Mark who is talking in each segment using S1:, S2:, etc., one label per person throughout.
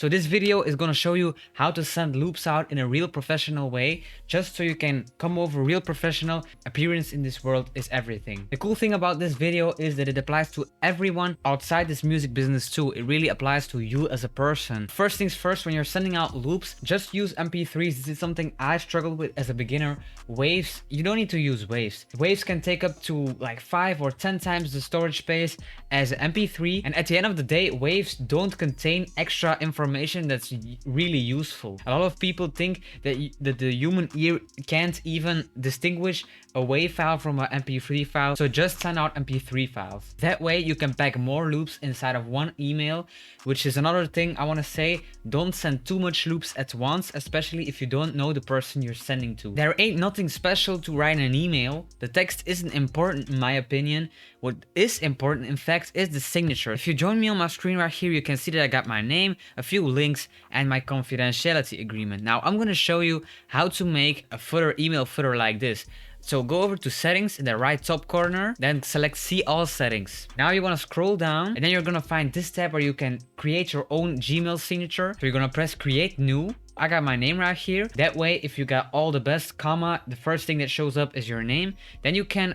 S1: So this video is gonna show you how to send loops out in a real professional way, just so you can come over real professional. Appearance in this world is everything. The cool thing about this video is that it applies to everyone outside this music business too. It really applies to you as a person. First things first, when you're sending out loops, just use MP3s. This is something I struggled with as a beginner. Waves, you don't need to use waves. Waves can take up to like 5 or 10 times the storage space as MP3, and at the end of the day, waves don't contain extra information that's really useful. A lot of people think that the human ear can't even distinguish a WAV file from an MP3 file, so just send out MP3 files. That way you can pack more loops inside of one email, which is another thing I want to say. Don't send too much loops at once, especially if you don't know the person you're sending to. There ain't nothing special to write in an email. The text isn't important in my opinion. What is important, in fact, is the signature. If you join me on my screen right here, you can see that I got my name, a few links, and my confidentiality agreement. Now I'm going to show you how to make a footer, email footer like this. So go over to settings in the right top corner, then select see all settings. Now you want to scroll down, and then you're going to find this tab where you can create your own Gmail signature. So you're going to press create new. I got my name right here. That way, if you got all the best, comma, the first thing that shows up is your name. Then you can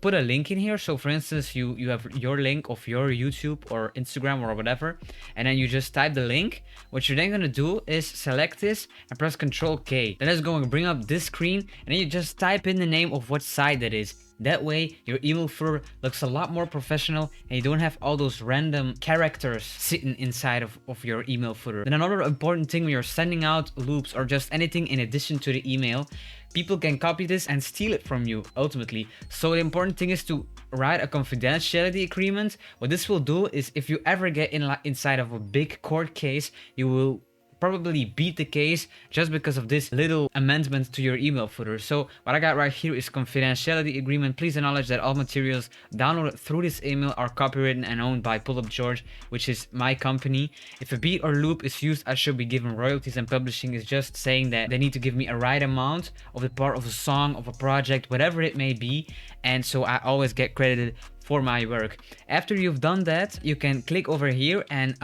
S1: put a link in here. So for instance, you have your link of your YouTube or Instagram or whatever, and then you just type the link. What you're then going to do is select this and press Ctrl K. Then it's going to bring up this screen, and then you just type in the name of what site that is. That way your email footer looks a lot more professional, and you don't have all those random characters sitting inside of your email footer. Then another important thing when you're sending out loops or just anything in addition to the email, people can copy this and steal it from you ultimately. So the important thing is to write a confidentiality agreement. What this will do is if you ever get inside of a big court case, you will probably beat the case just because of this little amendment to your email footer. So what I got right here is confidentiality agreement. Please acknowledge that all materials downloaded through this email are copywritten and owned by Pull Up George, which is my company. If a beat or loop is used, I should be given royalties, and publishing is just saying that they need to give me a right amount of the part of a song, of a project, whatever it may be. And so I always get credited for my work. After you've done that, you can click over here and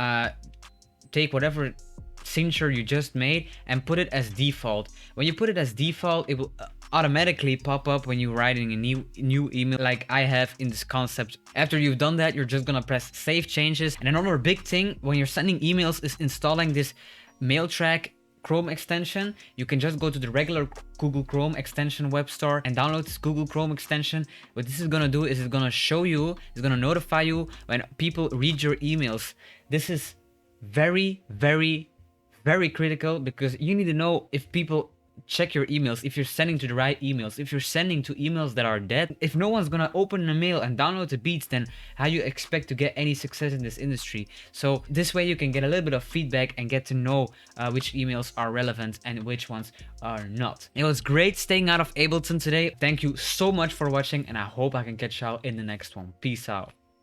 S1: take whatever signature you just made and put it as default. When you put it as default, it will automatically pop up when you're writing a new email like I have in this concept. After you've done that, you're just gonna press save changes. And another big thing when you're sending emails is installing this Mailtrack Chrome extension. You can just go to the regular Google Chrome extension web store and download this Google Chrome extension. What this is gonna do is it's gonna show you, it's gonna notify you when people read your emails. This is very critical, because you need to know if people check your emails, if you're sending to the right emails, if you're sending to emails that are dead. If no one's gonna open a mail and download the beats, then how you expect to get any success in this industry? So this way you can get a little bit of feedback and get to know which emails are relevant and which ones are not. It was great staying out of Ableton today. Thank you so much for watching, and I hope I can catch y'all in the next one. Peace out.